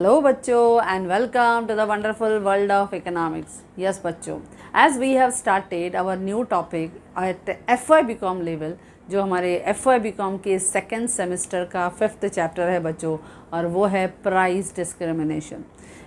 Hello बच्चों and welcome to the wonderful world of economics. Yes बच्चों, as we have started our new topic at FY BCom level, जो हमारे FY BCom के second semester का 5th chapter है बच्चों, और वो है प्राइस डिस्क्रिमिनेशन।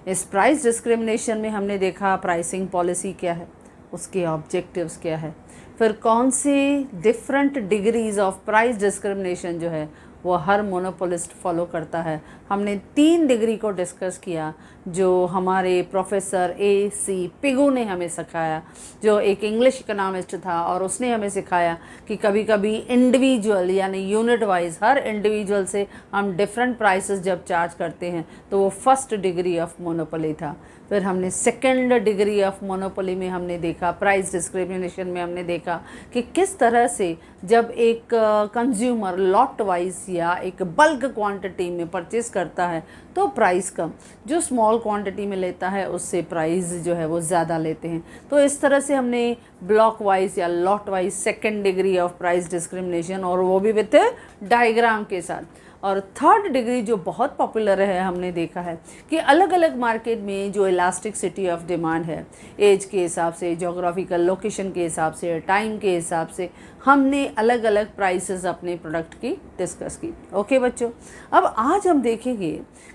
इस प्राइस डिस्क्रिमिनेशन में हमने देखा प्राइसिंग पॉलिसी क्या है, उसके ऑब्जेक्टिव्स क्या है, फिर कौन सी different degrees of price discrimination जो है वो हर मोनोपोलिस्ट फॉलो करता है। हमने 3 डिग्री को डिस्कस किया जो हमारे प्रोफेसर AC पिगू ने हमें सिखाया, जो एक इंग्लिश इकोनॉमिस्ट था, और उसने हमें सिखाया कि कभी कभी इंडिविजुअल यानी यूनिट वाइज हर इंडिविजुअल से हम डिफरेंट प्राइसेस जब चार्ज करते हैं तो वो फर्स्ट डिग्री ऑफ मोनोपोली था। फिर हमने सेकेंड डिग्री ऑफ मोनोपोली में हमने देखा, प्राइस डिस्क्रिमिनेशन में हमने देखा कि किस तरह से जब एक कंज्यूमर लॉट वाइज या एक बल्क क्वांटिटी में परचेस करता है तो प्राइस कम, जो स्मॉल क्वांटिटी में लेता है उससे प्राइस जो है वो ज़्यादा लेते हैं। तो इस तरह से हमने ब्लॉक वाइज या lot wise second degree of price discrimination, और वो भी विथ डायग्राम के साथ। और थर्ड डिग्री जो बहुत पॉपुलर है, हमने देखा है कि अलग अलग मार्केट में जो इलास्टिसिटी ऑफ डिमांड है, एज के हिसाब से, जोग्राफिकल लोकेशन के हिसाब से, टाइम के हिसाब से हमने अलग अलग प्राइसेस अपने प्रोडक्ट की डिस्कस की। ओके बच्चों, अब आज हम देखेंगे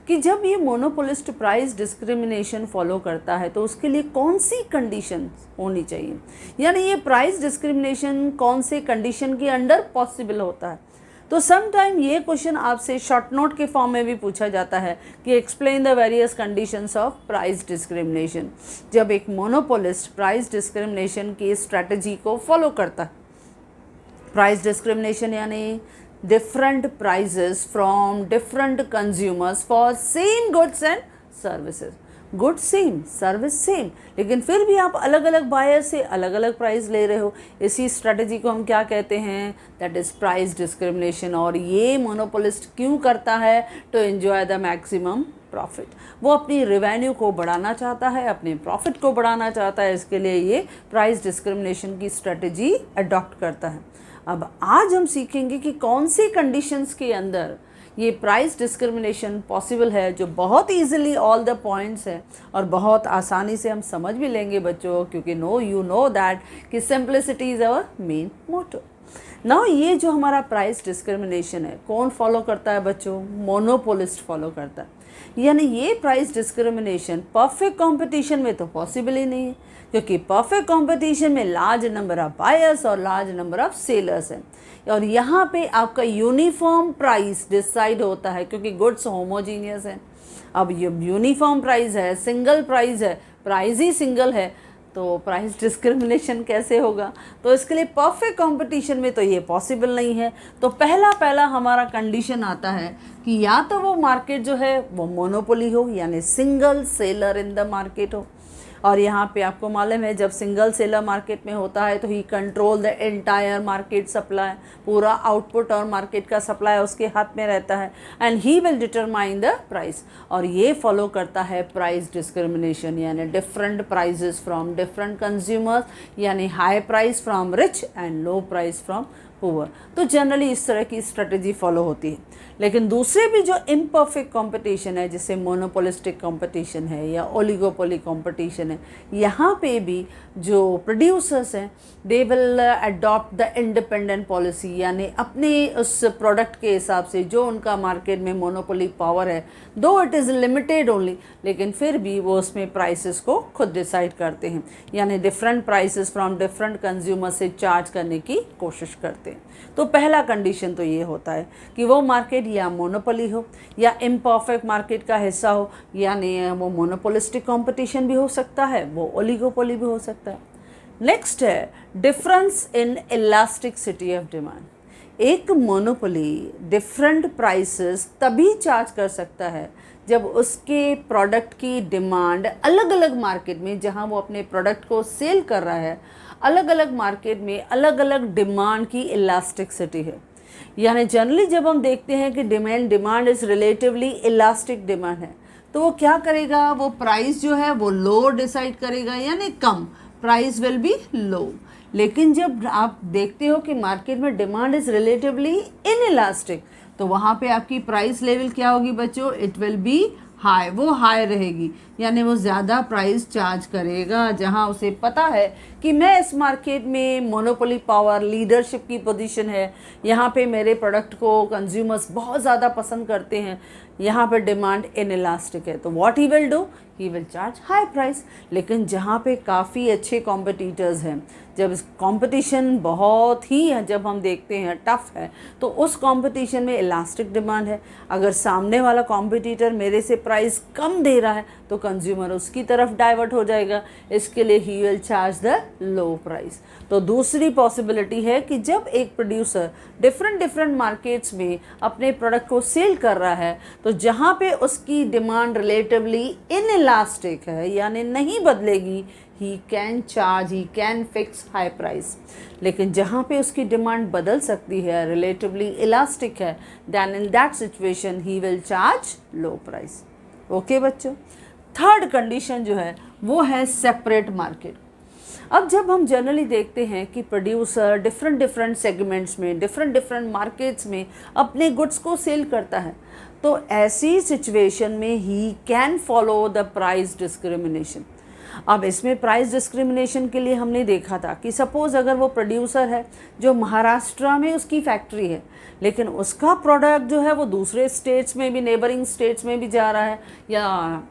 कि जब ये मोनोपोलिस्ट प्राइस डिस्क्रिमिनेशन फॉलो करता है तो उसके लिए कौन सी कंडीशन होनी चाहिए, यानी ये प्राइस डिस्क्रिमिनेशन कौन से कंडीशन के अंडर पॉसिबल होता है। तो सम टाइम ये क्वेश्चन आपसे शॉर्ट नोट के फॉर्म में भी पूछा जाता है कि explain the various conditions of price discrimination. जब एक मोनोपोलिस्ट प्राइस डिस्क्रिमिनेशन की स्ट्रेटजी को फॉलो करता है, प्राइस डिस्क्रिमिनेशन यानी different prices from different consumers for same goods and services. Good same, service same, लेकिन फिर भी आप अलग अलग बायर से अलग अलग प्राइस ले रहे हो। इसी स्ट्रेटजी को हम क्या कहते हैं, दैट इज़ प्राइस डिस्क्रिमिनेशन। और ये मोनोपोलिस्ट क्यों करता है, to enjoy the maximum profit. वो अपनी रेवेन्यू को बढ़ाना चाहता है, अपने प्रॉफिट को बढ़ाना चाहता है, इसके लिए ये प्राइस डिस्क्रिमिनेशन की स्ट्रेटजी अडॉप्ट करता है। अब आज हम सीखेंगे कि कौन सी कंडीशंस के अंदर ये प्राइस डिस्क्रिमिनेशन पॉसिबल है, जो बहुत इजीली ऑल द पॉइंट्स है और बहुत आसानी से हम समझ भी लेंगे बच्चों, क्योंकि यू नो दैट कि simplicity is our main motto. Now ये जो हमारा प्राइस डिस्क्रिमिनेशन है कौन फॉलो करता है बच्चों, मोनोपोलिस्ट फॉलो करता है। यानी ये प्राइस डिस्क्रिमिनेशन परफेक्ट कंपटीशन में तो पॉसिबल ही नहीं है, क्योंकि परफेक्ट कंपटीशन में लार्ज नंबर ऑफ बायर्स और लार्ज नंबर ऑफ सेलर्स हैं, और यहाँ पे आपका यूनिफॉर्म प्राइस डिसाइड होता है क्योंकि गुड्स होमोजीनियस हैं। अब ये यूनिफॉर्म प्राइस है, सिंगल प्राइस है, प्राइस ही सिंगल है, तो प्राइस डिस्क्रिमिनेशन कैसे होगा। तो इसके लिए परफेक्ट कंपटीशन में तो ये पॉसिबल नहीं है। तो पहला हमारा कंडीशन आता है कि या तो वो मार्केट जो है वो मोनोपोली हो, यानी single seller in the market हो। और यहाँ पे आपको मालूम है जब सिंगल सेलर मार्केट में होता है तो he control the entire market supply, पूरा आउटपुट और मार्केट का सप्लाई उसके हाथ में रहता है, and he will determine the price. और ये फॉलो करता है प्राइस डिस्क्रिमिनेशन, यानी different prices from different consumers, यानी high price from rich and low price from poor. तो जनरली इस तरह की स्ट्रेटजी फॉलो होती है। लेकिन दूसरे भी जो इम्परफेक्ट कंपटीशन है, जैसे मोनोपोलिस्टिक कंपटीशन है या ओलिगोपोली कंपटीशन है, यहाँ पे भी जो प्रोड्यूसर्स हैं they will adopt the independent policy, यानी अपने उस प्रोडक्ट के हिसाब से जो उनका मार्केट में मोनोपोली पावर है, दो इट इज़ लिमिटेड ओनली, लेकिन फिर भी वो उसमें प्राइसेस को खुद डिसाइड करते हैं, यानी different prices from different consumer से चार्ज करने की कोशिश करते हैं। तो पहला कंडीशन तो ये होता है कि वो मार्केट या मोनोपोली हो या इम्परफेक्ट मार्केट का हिस्सा हो, यानी वो मोनोपोलिस्टिक कंपटीशन भी हो सकता है, वो ओलिगोपोली भी हो सकता है। नेक्स्ट है difference in elasticity of demand. एक मोनोपोली डिफरेंट प्राइसेस तभी चार्ज कर सकता है जब उसके प्रोडक्ट की डिमांड अलग अलग मार्केट में, जहां वो अपने प्रोडक्ट को सेल कर रहा है, अलग अलग मार्केट में अलग अलग डिमांड की इलास्टिसिटी है। यानी जनरली जब हम देखते हैं कि demand is relatively elastic demand है, तो वो क्या करेगा, वो प्राइस जो है वो लो डिसाइड करेगा, यानी कम, प्राइस विल बी लो। लेकिन जब आप देखते हो कि मार्केट में demand is relatively in elastic, तो वहाँ पे आपकी प्राइस लेवल क्या होगी बच्चों, इट विल बी हाई, वो हाई रहेगी, यानी वो ज़्यादा प्राइस चार्ज करेगा जहां उसे पता है कि मैं इस मार्केट में मोनोपोली पावर, लीडरशिप की पोजीशन है, यहाँ पे मेरे प्रोडक्ट को कंज्यूमर्स बहुत ज़्यादा पसंद करते हैं, यहाँ पर डिमांड इनइलास्टिक है, तो what he will do, he will charge high price. लेकिन जहाँ पे काफ़ी अच्छे कॉम्पिटिटर्स हैं, जब कंपटीशन बहुत ही है, जब हम देखते हैं टफ है, तो उस कंपटीशन में इलास्टिक डिमांड है। अगर सामने वाला कॉम्पिटिटर मेरे से प्राइस कम दे रहा है तो कंज्यूमर उसकी तरफ डाइवर्ट हो जाएगा, इसके लिए ही will charge the low price. तो दूसरी पॉसिबिलिटी है कि जब एक प्रोड्यूसर डिफरेंट मार्केट्स में अपने प्रोडक्ट को सेल कर रहा है, तो जहाँ पे उसकी डिमांड रिलेटिवली इनइलास्टिक है, यानी नहीं बदलेगी, he can fix high price. लेकिन जहाँ पे उसकी डिमांड बदल सकती है, रिलेटिवली इलास्टिक है, then in that situation he will charge low price. Okay बच्चों, थर्ड कंडीशन जो है वो है सेपरेट मार्केट। अब जब हम जनरली देखते हैं कि प्रोड्यूसर डिफरेंट सेगमेंट्स में, डिफरेंट मार्केट्स में अपने गुड्स को सेल करता है, तो ऐसी सिचुएशन में he can follow the price discrimination. अब इसमें प्राइस डिस्क्रिमिनेशन के लिए हमने देखा था कि सपोज़ अगर वो प्रोड्यूसर है जो महाराष्ट्र में उसकी फैक्ट्री है, लेकिन उसका प्रोडक्ट जो है वो दूसरे स्टेट्स में भी, नेबरिंग स्टेट्स में भी जा रहा है या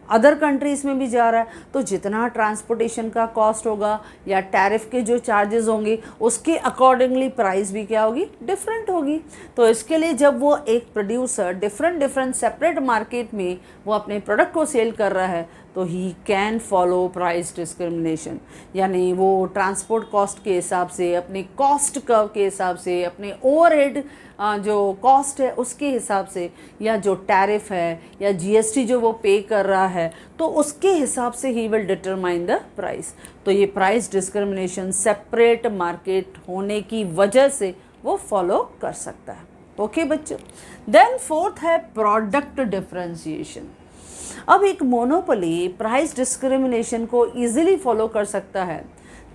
अदर कंट्रीज़ में भी जा रहा है, तो जितना ट्रांसपोर्टेशन का कॉस्ट होगा या टैरिफ के जो चार्जेस होंगे, उसके अकॉर्डिंगली प्राइस भी क्या होगी, डिफरेंट होगी। तो इसके लिए जब वो एक प्रोड्यूसर डिफरेंट सेपरेट मार्केट में वो अपने प्रोडक्ट को सेल कर रहा है, तो he can follow price discrimination, यानी वो ट्रांसपोर्ट कॉस्ट के हिसाब से, अपने कॉस्ट कर्व के हिसाब से, अपने ओवरहेड जो कॉस्ट है उसके हिसाब से, या जो टैरिफ है या जीएसटी जो वो पे कर रहा है, तो उसके हिसाब से ही विल डिटरमाइन द प्राइस। तो ये प्राइस डिस्क्रिमिनेशन सेपरेट मार्केट होने की वजह से वो फॉलो कर सकता है। ओके बच्चों, देन फोर्थ है प्रोडक्ट डिफरेंशिएशन। अब एक मोनोपोली प्राइस डिस्क्रिमिनेशन को इजीली फॉलो कर सकता है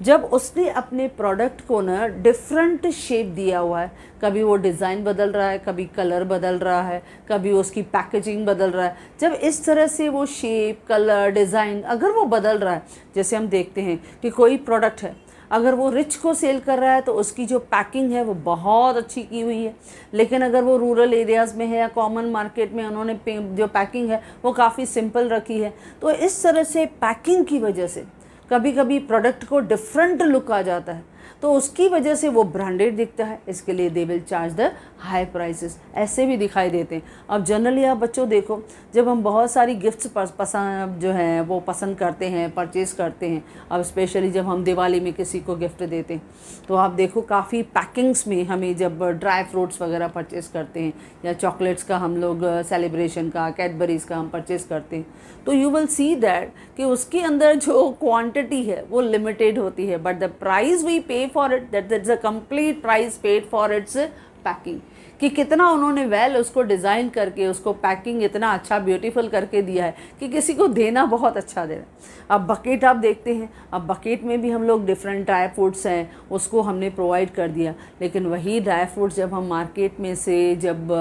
जब उसने अपने प्रोडक्ट को ना डिफरेंट शेप दिया हुआ है, कभी वो डिज़ाइन बदल रहा है, कभी कलर बदल रहा है, कभी उसकी पैकेजिंग बदल रहा है। जब इस तरह से वो शेप, कलर, डिज़ाइन अगर वो बदल रहा है, जैसे हम देखते हैं कि कोई प्रोडक्ट है, अगर वो रिच को सेल कर रहा है तो उसकी जो पैकिंग है वो बहुत अच्छी की हुई है, लेकिन अगर वो रूरल एरियाज़ में है या कॉमन मार्केट में उन्होंने जो पैकिंग है वो काफ़ी सिंपल रखी है। तो इस तरह से पैकिंग की वजह से कभी कभी प्रोडक्ट को डिफरेंट लुक आ जाता है, तो उसकी वजह से वो ब्रांडेड दिखता है, इसके लिए they will charge the high prices. ऐसे भी दिखाई देते हैं। अब जनरली आप बच्चों देखो, जब हम बहुत सारी गिफ्ट्स पसंद जो है वो पसंद करते हैं, परचेज़ करते हैं, अब स्पेशली जब हम दिवाली में किसी को गिफ्ट देते हैं, तो आप देखो काफ़ी पैकिंग्स में हमें जब ड्राई फ्रूट्स वगैरह परचेज़ करते हैं या चॉकलेट्स का हम लोग सेलिब्रेशन का, कैडबरीज़ का हम परचेज़ करते हैं, तो यू विल सी दैट कि उसके अंदर जो क्वांटिटी है वो लिमिटेड होती है, बट द प्राइस वी पे for it, that is a complete price paid for its packing, कि कितना उन्होंने वेल उसको डिज़ाइन करके, उसको पैकिंग इतना अच्छा ब्यूटीफुल करके दिया है कि किसी को देना बहुत अच्छा दे रहा है। अब बकेट आप देखते हैं, अब बकेट में भी हम लोग डिफरेंट ड्राई फ्रूट्स हैं उसको हमने प्रोवाइड कर दिया, लेकिन वही ड्राई फ्रूट्स जब हम मार्केट में से जब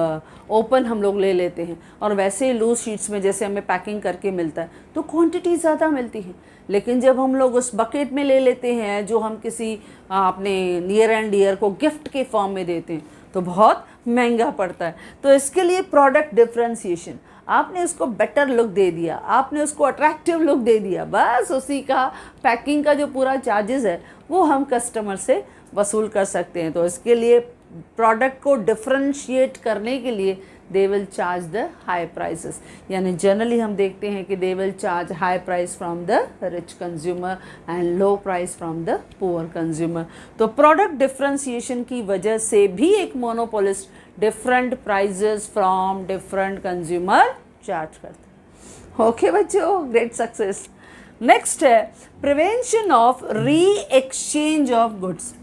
ओपन हम लोग ले लेते हैं और वैसे लूज शीट्स में जैसे हमें पैकिंग करके मिलता है, तो क्वांटिटी ज़्यादा मिलती है। लेकिन जब हम लोग उस बकेट में ले लेते हैं जो हम किसी अपने नियर एंड डियर को गिफ्ट के फॉर्म में देते हैं, तो बहुत महंगा पड़ता है। तो इसके लिए प्रोडक्ट डिफरेंशिएशन, आपने उसको बेटर लुक दे दिया, आपने उसको अट्रैक्टिव लुक दे दिया, बस उसी का पैकिंग का जो पूरा चार्जेस है वो हम कस्टमर से वसूल कर सकते हैं। तो इसके लिए प्रोडक्ट को डिफरेंशिएट करने के लिए they will charge the high prices, यानी जनरली हम देखते हैं कि they will charge high price from the rich consumer and low price from the poor consumer. तो प्रोडक्ट डिफरेंशिएशन की वजह से भी एक monopolist different prices from different consumer charge करते हैं। ओके बच्चों, ग्रेट सक्सेस। नेक्स्ट है prevention of re exchange of goods.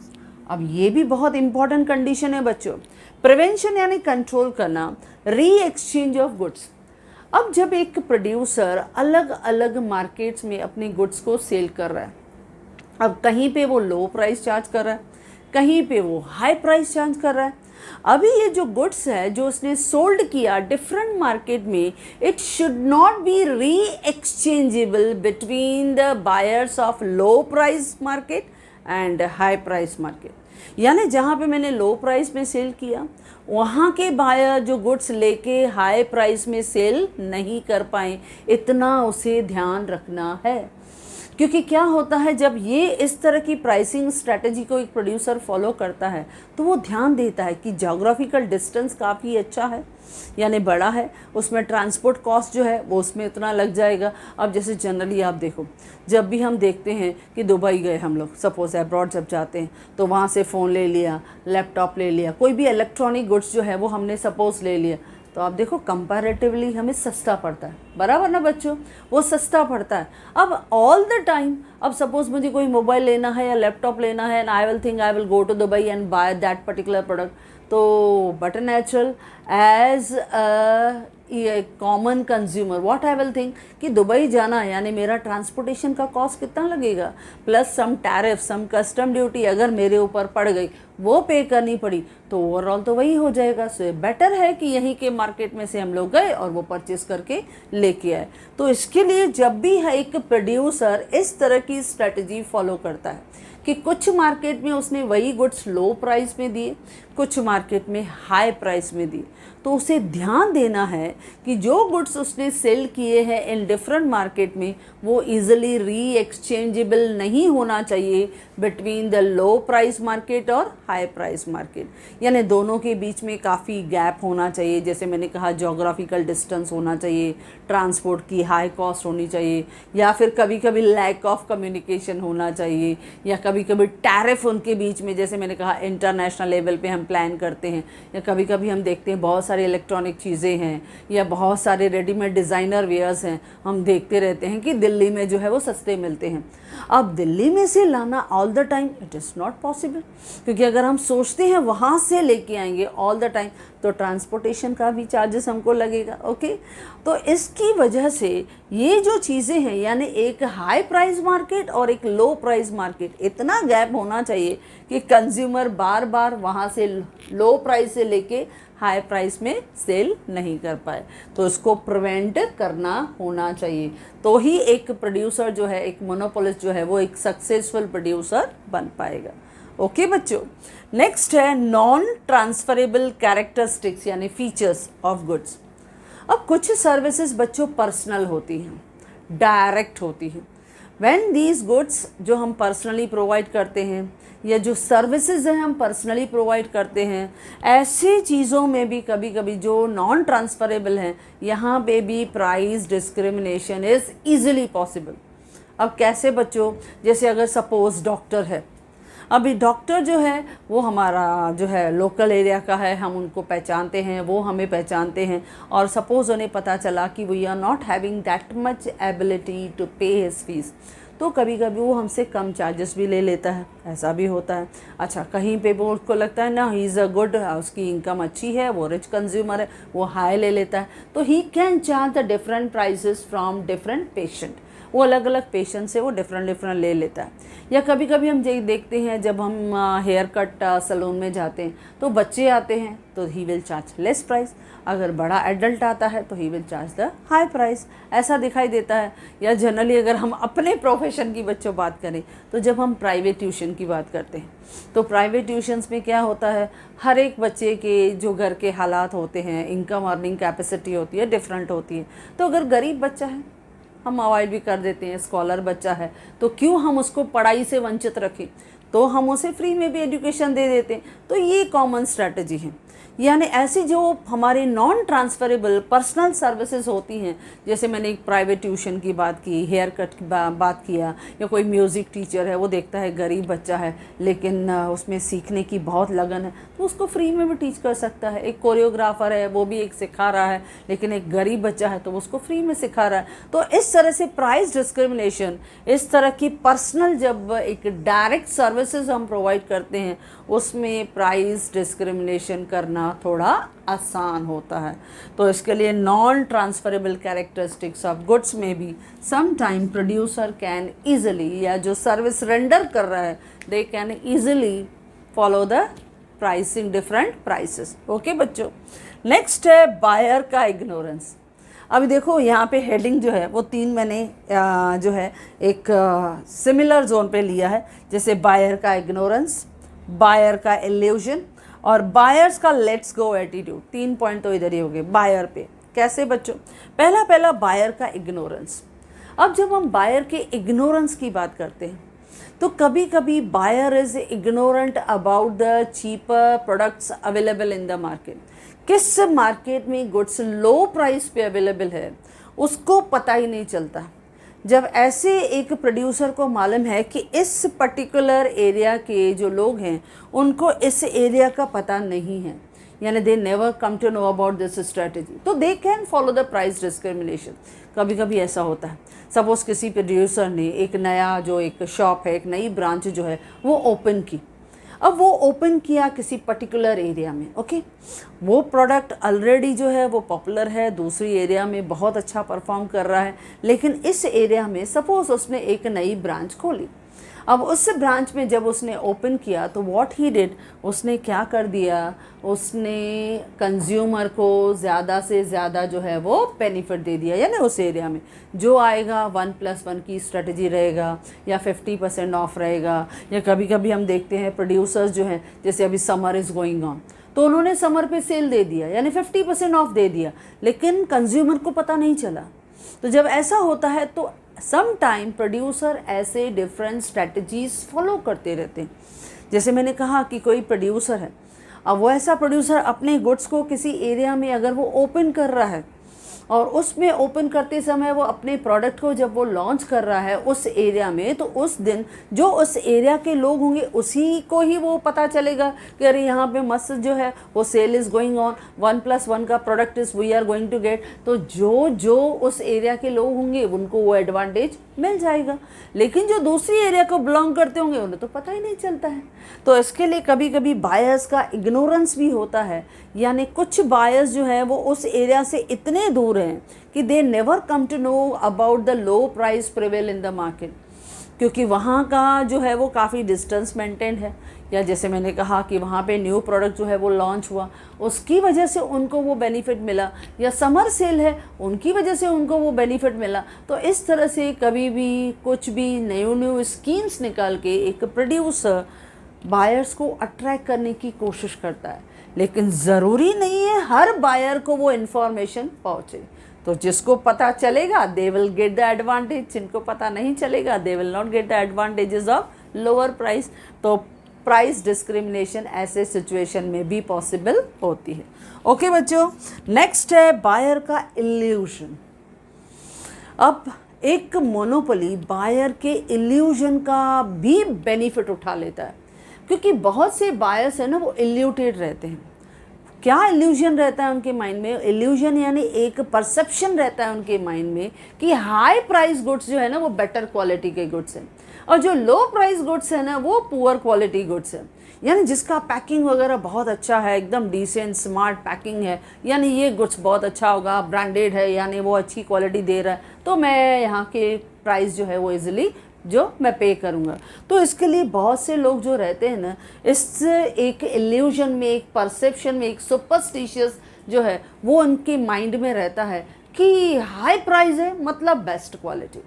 अब ये भी बहुत इंपॉर्टेंट कंडीशन है बच्चों। प्रिवेंशन यानी कंट्रोल करना, री एक्सचेंज ऑफ गुड्स। अब जब एक प्रोड्यूसर अलग अलग मार्केट्स में अपने गुड्स को सेल कर रहा है, अब कहीं पे वो लो प्राइस चार्ज कर रहा है, कहीं पे वो हाई प्राइस चार्ज कर रहा है, अभी ये जो गुड्स है जो उसने सोल्ड किया डिफरेंट मार्केट में, इट शुड नॉट बी री exchangeable between the buyers of low price market and high price market. यानी जहाँ पे मैंने लो प्राइस में सेल किया वहाँ के बायर जो गुड्स लेके हाई प्राइस में सेल नहीं कर पाए, इतना उसे ध्यान रखना है। क्योंकि क्या होता है, जब ये इस तरह की प्राइसिंग स्ट्रैटेजी को एक प्रोड्यूसर फॉलो करता है तो वो ध्यान देता है कि जोग्राफिकल डिस्टेंस काफ़ी अच्छा है यानी बड़ा है, उसमें ट्रांसपोर्ट कॉस्ट जो है वो उसमें इतना लग जाएगा। अब जैसे जनरली आप देखो, जब भी हम देखते हैं कि दुबई गए हम लोग, सपोज़ अब्रॉड जब जाते हैं तो वहाँ से फ़ोन ले लिया, लैपटॉप ले लिया, कोई भी इलेक्ट्रॉनिक गुड्स जो है वो हमने सपोज़ ले लिया, तो आप देखो कंपैरेटिवली हमें सस्ता पड़ता है, बराबर ना बच्चों, वो सस्ता पड़ता है। अब ऑल द टाइम, अब सपोज मुझे कोई मोबाइल लेना है या लैपटॉप लेना है and I will think I will go to Dubai and buy that particular product, तो but natural as common consumer what I will think कि दुबई जाना है यानी मेरा ट्रांसपोर्टेशन का कॉस्ट कितना लगेगा, plus some tariff, some custom duty अगर मेरे ऊपर पड़ गई वो पे करनी पड़ी, तो ओवरऑल तो वही हो जाएगा। सो बेटर है कि यहीं के मार्केट में से हम लोग गए और वो परचेस करके लेके आए। तो इसके लिए जब भी है एक प्रोड्यूसर इस तरह की स्ट्रेटजी फॉलो करता है कि कुछ मार्केट में उसने वही गुड्स लो प्राइस में दिए, कुछ मार्केट में हाई प्राइस में दिए, तो उसे ध्यान देना है कि जो गुड्स उसने सेल किए हैं इन डिफरेंट मार्केट में वो इजीली री एक्सचेंजेबल नहीं होना चाहिए between the low price market और हाई प्राइस मार्केट। यानी दोनों के बीच में काफ़ी गैप होना चाहिए, जैसे मैंने कहा जोग्राफिकल डिस्टेंस होना चाहिए, ट्रांसपोर्ट की हाई कॉस्ट होनी चाहिए, या फिर कभी कभी लैक ऑफ कम्युनिकेशन होना चाहिए, या कभी कभी टैरिफ उनके बीच में, जैसे मैंने कहा इंटरनेशनल लेवल पे हम प्लान करते हैं, या कभी कभी हम देखते हैं बहुत सारी इलेक्ट्रॉनिक चीज़ें हैं या बहुत सारे रेडीमेड डिज़ाइनर वेयर्स हैं, हम देखते रहते हैं कि दिल्ली में जो है वो सस्ते मिलते हैं। अब दिल्ली में से लाना all the time it is not possible, क्योंकि अगर हम सोचते हैं वहाँ से लेके आएंगे ऑल द टाइम तो ट्रांसपोर्टेशन का भी चार्जेस हमको लगेगा। ओके, तो इसकी वजह से ये जो चीज़ें हैं यानी एक हाई प्राइस मार्केट और एक लो प्राइस मार्केट, इतना गैप होना चाहिए कि कंज्यूमर बार बार वहाँ से लो प्राइस से लेके हाई प्राइस में सेल नहीं कर पाए, तो इसको प्रिवेंट करना होना चाहिए। तो ही एक प्रोड्यूसर जो है, एक मोनोपोलिस्ट जो है वो एक सक्सेसफुल प्रोड्यूसर बन पाएगा। ओके बच्चों, नेक्स्ट है नॉन ट्रांसफरेबल कैरेक्टरिस्टिक्स यानी फीचर्स ऑफ गुड्स। अब कुछ सर्विसेज बच्चों पर्सनल होती हैं, डायरेक्ट होती हैं। व्हेन दीज गुड्स जो हम पर्सनली प्रोवाइड करते हैं या जो सर्विसेज हैं हम पर्सनली प्रोवाइड करते हैं, ऐसी चीज़ों में भी कभी कभी जो नॉन ट्रांसफरेबल हैं यहाँ पे भी price discrimination is easily possible. अब कैसे बच्चों, जैसे अगर सपोज डॉक्टर है, अभी डॉक्टर जो है वो हमारा जो है लोकल एरिया का है, हम उनको पहचानते हैं, वो हमें पहचानते हैं, और सपोज़ उन्हें पता चला कि we are not having that much ability to pay his fees, तो कभी कभी वो हमसे कम चार्जेस भी ले लेता है, ऐसा भी होता है। अच्छा, कहीं पे वो उसको लगता है ना ही इज़ अ गुड, उसकी इनकम अच्छी है, वो रिच कंज्यूमर है, वो हाई ले लेता है, तो he can charge the different prices from different patient, वो अलग अलग पेशेंट से वो डिफरेंट ले लेता है। या कभी कभी हम देखते हैं जब हम हेयर कट सैलून में जाते हैं तो बच्चे आते हैं तो ही विल चार्ज लेस प्राइस, अगर बड़ा एडल्ट आता है तो ही will charge the high price, ऐसा दिखाई देता है। या जनरली अगर हम अपने प्रोफेशन की बच्चों बात करें तो जब हम प्राइवेट ट्यूशन की बात करते हैं तो प्राइवेट ट्यूशन्स में क्या होता है, हर एक बच्चे के जो घर के हालात होते हैं, इनकम अर्निंग कैपेसिटी होती है, डिफरेंट होती है। तो अगर गरीब बच्चा है हम अवॉइड भी कर देते हैं, स्कॉलर बच्चा है तो क्यों हम उसको पढ़ाई से वंचित रखें, तो हम उसे फ्री में भी एजुकेशन दे देते हैं। तो ये कॉमन स्ट्रैटेजी है। यानी ऐसी जो हमारे नॉन ट्रांसफरेबल पर्सनल सर्विसेज होती हैं, जैसे मैंने एक प्राइवेट ट्यूशन की बात की, हेयर कट की बात किया, या कोई म्यूज़िक टीचर है, वो देखता है गरीब बच्चा है लेकिन उसमें सीखने की बहुत लगन है तो उसको फ्री में भी टीच कर सकता है। एक कोरियोग्राफर है, वो भी एक सिखा रहा है लेकिन एक गरीब बच्चा है तो उसको फ्री में सिखा रहा है। तो इस तरह से प्राइस डिस्क्रिमिनेशन, इस तरह की पर्सनल जब एक डायरेक्ट सर्विसेज हम प्रोवाइड करते हैं उसमें प्राइस डिस्क्रिमिनेशन करना थोड़ा आसान होता है। तो इसके लिए non transferable characteristics of goods में भी some time producer can easily, या जो सर्विस रेंडर कर रहा है they can easily follow the pricing different prices. Okay बच्चों, नेक्स्ट है बायर का इग्नोरेंस। अभी देखो यहाँ पे हेडिंग जो है वो 3 मैंने जो है एक सिमिलर जोन पे लिया है, जैसे बायर का इग्नोरेंस, बायर का इल्यूजन और बायर्स का लेट्स गो एटीट्यूड। 3 पॉइंट तो इधर ही हो गए बायर पे। कैसे बच्चों? पहला बायर का इग्नोरेंस। अब जब हम बायर के इग्नोरेंस की बात करते हैं तो कभी कभी buyer is ignorant about the cheaper products available in the market. किस मार्केट में गुड्स लो प्राइस पे अवेलेबल है उसको पता ही नहीं चलता। जब ऐसे एक प्रोड्यूसर को मालूम है कि इस पर्टिकुलर एरिया के जो लोग हैं उनको इस एरिया का पता नहीं है, यानी they never come to know about this strategy, तो they can follow the price discrimination. कभी कभी ऐसा होता है, सपोज किसी प्रोड्यूसर ने एक नया जो एक शॉप है, एक नई ब्रांच जो है वो ओपन की। अब वो ओपन किया किसी पर्टिकुलर एरिया में, ओके, वो प्रोडक्ट ऑलरेडी जो है वो पॉपुलर है, दूसरी एरिया में बहुत अच्छा परफॉर्म कर रहा है, लेकिन इस एरिया में सपोज उसने एक नई ब्रांच खोली। अब उस ब्रांच में जब उसने ओपन किया तो व्हाट ही डिड, उसने क्या कर दिया, उसने कंज्यूमर को ज़्यादा से ज़्यादा जो है वो बेनिफिट दे दिया। यानी उस एरिया में जो आएगा 1+1 की स्ट्रेटजी रहेगा या 50% ऑफ रहेगा, या कभी कभी हम देखते हैं प्रोड्यूसर्स जो हैं, जैसे अभी समर इज़ गोइंग ऑन तो उन्होंने समर पे सेल दे दिया, यानी 50% ऑफ दे दिया, लेकिन कंज्यूमर को पता नहीं चला। तो जब ऐसा होता है तो सम टाइम प्रोड्यूसर ऐसे डिफरेंट स्ट्रेटजीज फॉलो करते रहते हैं। जैसे मैंने कहा कि कोई प्रोड्यूसर है, अब वो ऐसा प्रोड्यूसर अपने गुड्स को किसी एरिया में अगर वो ओपन कर रहा है और उसमें ओपन करते समय वो अपने प्रोडक्ट को जब वो लॉन्च कर रहा है उस एरिया में, तो उस दिन जो उस एरिया के लोग होंगे उसी को ही वो पता चलेगा कि अरे यहाँ पे मस्त जो है वो सेल इज़ गोइंग ऑन, 1+1 का product is we are going to get. तो जो उस एरिया के लोग होंगे उनको वो एडवांटेज मिल जाएगा, लेकिन जो दूसरी एरिया को बिलोंग करते होंगे उन्हें तो पता ही नहीं चलता है। तो इसके लिए कभी कभी बायर्स का इग्नोरेंस भी होता है, यानी कुछ बायर्स जो है वो उस एरिया से इतने दूर हैं कि they never come to know about the low price prevail in the market, क्योंकि वहाँ का जो है वो काफ़ी डिस्टेंस मेंटेन है, या जैसे मैंने कहा कि वहाँ पे न्यू प्रोडक्ट जो है वो लॉन्च हुआ उसकी वजह से उनको वो बेनिफिट मिला, या समर सेल है उनकी वजह से उनको वो बेनिफिट मिला। तो इस तरह से कभी भी कुछ भी न्यू स्कीम्स निकाल के एक प्रोड्यूसर बायर्स को अट्रैक्ट करने की कोशिश करता है, लेकिन ज़रूरी नहीं है हर बायर को वो इन्फॉर्मेशन पहुँचे। तो जिसको पता चलेगा they will get the advantage, जिनको पता नहीं चलेगा they will not get the advantages of lower price. तो प्राइस डिस्क्रिमिनेशन ऐसे सिचुएशन में भी पॉसिबल होती है। ओके बच्चों, नेक्स्ट है बायर का इल्यूजन। अब एक मोनोपोली बायर के इल्यूजन का भी बेनिफिट उठा लेता है, क्योंकि बहुत से बायर्स हैं ना वो इल्यूटेड रहते हैं। क्या इल्यूजन रहता है उनके माइंड में? इल्यूजन यानी एक परसेप्शन रहता है उनके माइंड में कि हाई प्राइस गुड्स जो है ना वो बेटर क्वालिटी के गुड्स हैं, और जो लो प्राइस गुड्स है ना वो पुअर क्वालिटी गुड्स है। यानी जिसका पैकिंग वगैरह बहुत अच्छा है, एकदम डिसेंट स्मार्ट पैकिंग है, यानी ये गुड्स बहुत अच्छा होगा, ब्रांडेड है, यानी वो अच्छी क्वालिटी दे रहा है, तो मैं यहाँ के प्राइस जो है वो इजीली जो मैं पे करूँगा। तो इसके लिए बहुत से लोग जो रहते हैं ना, इस एक इल्यूजन में, एक परसेप्शन में, एक सुपरस्टिशियस जो है वो उनके माइंड में रहता है कि हाई प्राइस है मतलब बेस्ट क्वालिटी,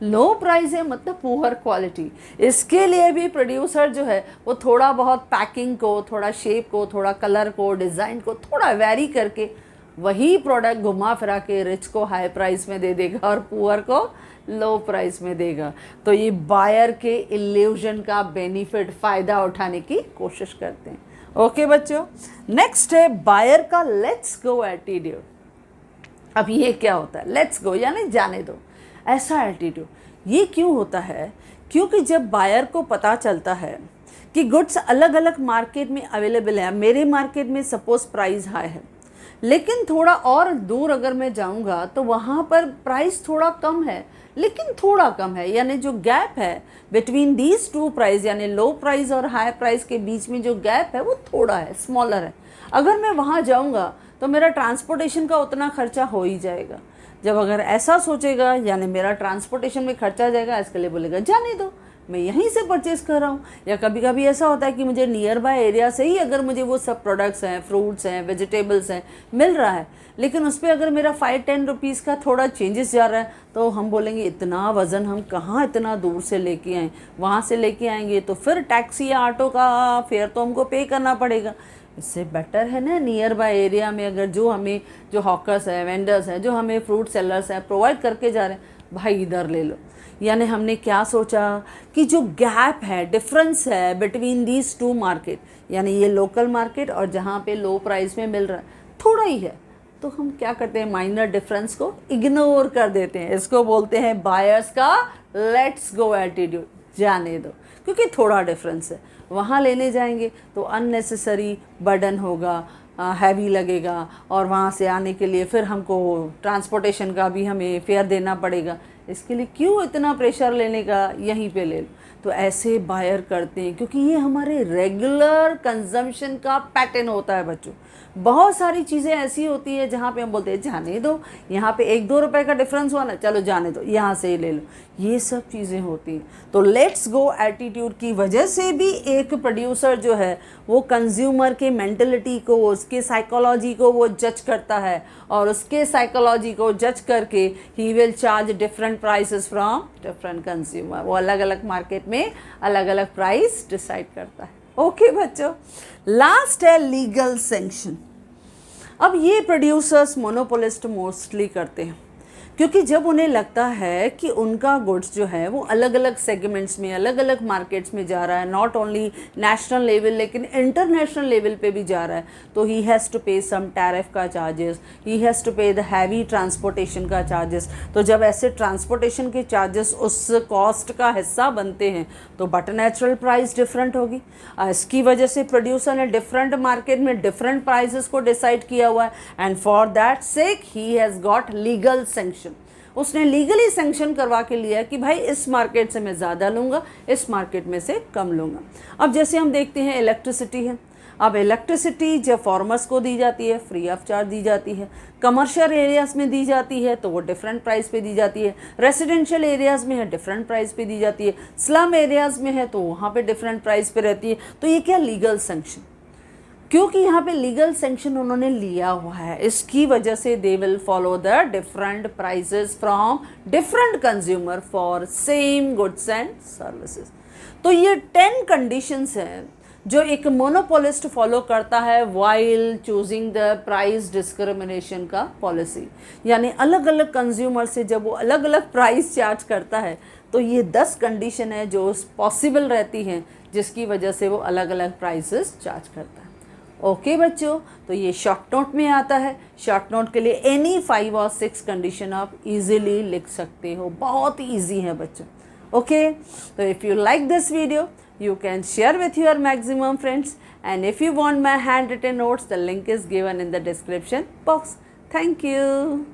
लो प्राइस है मतलब पुअर क्वालिटी। इसके लिए भी प्रोड्यूसर जो है वो थोड़ा बहुत पैकिंग को, थोड़ा शेप को, थोड़ा कलर को, डिज़ाइन को थोड़ा वेरी करके वही प्रोडक्ट घुमा फिरा के रिच को हाई प्राइस में दे देगा और पुअर को लो प्राइस में देगा। तो ये बायर के इल्यूजन का बेनिफिट, फ़ायदा उठाने की कोशिश करते हैं। ओके बच्चों, नेक्स्ट है बायर का लेट्स गो एटीट्यूड। अब ये क्या होता है? लेट्स गो यानी जाने दो, ऐसा एटीट्यूड। ये क्यों होता है? क्योंकि जब बायर को पता चलता है कि गुड्स अलग अलग मार्केट में अवेलेबल है, मेरे मार्केट में सपोज प्राइस हाई है, लेकिन थोड़ा और दूर अगर मैं जाऊंगा तो वहाँ पर प्राइस थोड़ा कम है, लेकिन थोड़ा कम है, यानी जो गैप है बिटवीन दीज टू प्राइस, यानी लो प्राइस और हाई प्राइस के बीच में जो गैप है वो थोड़ा है, स्मॉलर है। अगर मैं वहाँ जाऊँगा तो मेरा ट्रांसपोर्टेशन का उतना खर्चा हो ही जाएगा। जब अगर ऐसा सोचेगा यानी मेरा ट्रांसपोर्टेशन में खर्चा जाएगा, इसके लिए बोलेगा जाने दो, मैं यहीं से परचेस कर रहा हूँ। या कभी कभी ऐसा होता है कि मुझे नियर बाय एरिया से ही अगर मुझे वो सब प्रोडक्ट्स हैं, फ्रूट्स हैं, वेजिटेबल्स हैं, मिल रहा है, लेकिन उस पर अगर मेरा 5-10 रुपीज़ का थोड़ा चेंजेस जा रहा है तो हम बोलेंगे इतना वज़न हम कहाँ इतना दूर से लेके आएँ, वहाँ से लेके आएंगे तो फिर टैक्सी या ऑटो का फेयर तो हमको पे करना पड़ेगा। इससे बेटर है ना नियर बाय एरिया में अगर जो हॉकर्स हैं, वेंडर्स हैं, जो हमें फ्रूट सेलर्स हैं प्रोवाइड करके जा रहे हैं, भाई इधर ले लो। यानी हमने क्या सोचा कि जो गैप है, डिफरेंस है बिटवीन दीज टू मार्केट, यानी ये लोकल मार्केट और जहाँ पे लो प्राइस में मिल रहा है थोड़ा ही है, तो हम क्या करते हैं माइनर डिफरेंस को इग्नोर कर देते हैं। इसको बोलते हैं बायर्स का लेट्स गो एटीट्यूड, जाने दो, क्योंकि थोड़ा डिफरेंस है। वहाँ लेने जाएंगे तो अननेसेसरी बर्डन होगा, हैवी लगेगा, और वहाँ से आने के लिए फिर हमको ट्रांसपोर्टेशन का भी हमें फेयर देना पड़ेगा। इसके लिए क्यों इतना प्रेशर लेने का, यहीं पे ले लो। तो ऐसे बायर करते हैं क्योंकि ये हमारे रेगुलर कंजम्पशन का पैटर्न होता है बच्चों। बहुत सारी चीज़ें ऐसी होती है जहाँ पे हम बोलते हैं जाने दो, यहाँ पे 1-2 रुपए का डिफरेंस हुआ ना, चलो जाने दो, यहाँ से ही ले लो, ये सब चीज़ें होती हैं। तो लेट्स गो एटीट्यूड की वजह से भी एक प्रोड्यूसर जो है वो कंज्यूमर के मेंटलिटी को, उसके साइकोलॉजी को वो जज करता है, और उसके साइकोलॉजी को जज करके ही will charge different prices from different consumer. वो अलग अलग मार्केट में अलग अलग प्राइस डिसाइड करता है। ओके बच्चों, लास्ट है लीगल सैंक्शन। अब ये प्रोड्यूसर्स मोनोपोलिस्ट मोस्टली करते हैं क्योंकि जब उन्हें लगता है कि उनका गुड्स जो है वो अलग अलग सेगमेंट्स में, अलग अलग मार्केट्स में जा रहा है, नॉट ओनली नेशनल लेवल लेकिन इंटरनेशनल लेवल पे भी जा रहा है, तो ही हैज़ टू पे सम टैरिफ का चार्जेस, ही हैज़ टू पे द हैवी ट्रांसपोर्टेशन का चार्जेस। तो जब ऐसे ट्रांसपोर्टेशन के चार्जेस उस कॉस्ट का हिस्सा बनते हैं तो बट नेचुरल प्राइस डिफरेंट होगी। इसकी वजह से प्रोड्यूसर ने डिफरेंट मार्केट में डिफरेंट प्राइसेस को डिसाइड किया हुआ है, and for that sake he has got legal sanction. उसने लीगली सैंक्शन करवा के लिया कि भाई इस मार्केट से मैं ज़्यादा लूँगा, इस मार्केट में से कम लूँगा। अब जैसे हम देखते हैं इलेक्ट्रिसिटी है, अब इलेक्ट्रिसिटी जब फार्मर्स को दी जाती है फ्री ऑफ चार्ज दी जाती है, कमर्शियल एरियाज़ में दी जाती है तो वो डिफरेंट प्राइस पे दी जाती है, रेसिडेंशियल एरियाज़ में है डिफरेंट प्राइस पे दी जाती है, स्लम एरियाज़ में है तो वहाँ पे डिफरेंट प्राइस पे रहती है। तो ये क्या लीगल सैंक्शन, क्योंकि यहाँ पे लीगल सैंक्शन उन्होंने लिया हुआ है, इसकी वजह से they will follow the different prices from different consumer for same goods and services. तो ये 10 कंडीशंस हैं जो एक मोनोपोलिस्ट फॉलो करता है while choosing the price discrimination का पॉलिसी। यानी अलग अलग कंज्यूमर से जब वो अलग अलग प्राइस चार्ज करता है तो ये 10 कंडीशन है जो पॉसिबल रहती हैं जिसकी वजह से वो अलग अलग प्राइसेस चार्ज करता है। ओके बच्चों, तो ये शॉर्ट नोट में आता है। शॉर्ट नोट के लिए एनी 5 और 6 कंडीशन आप इजीली लिख सकते हो, बहुत ईजी है बच्चों। ओके, तो if you like this video you can share with your maximum friends, and if you want my handwritten notes, the link is given in the description box. Thank you.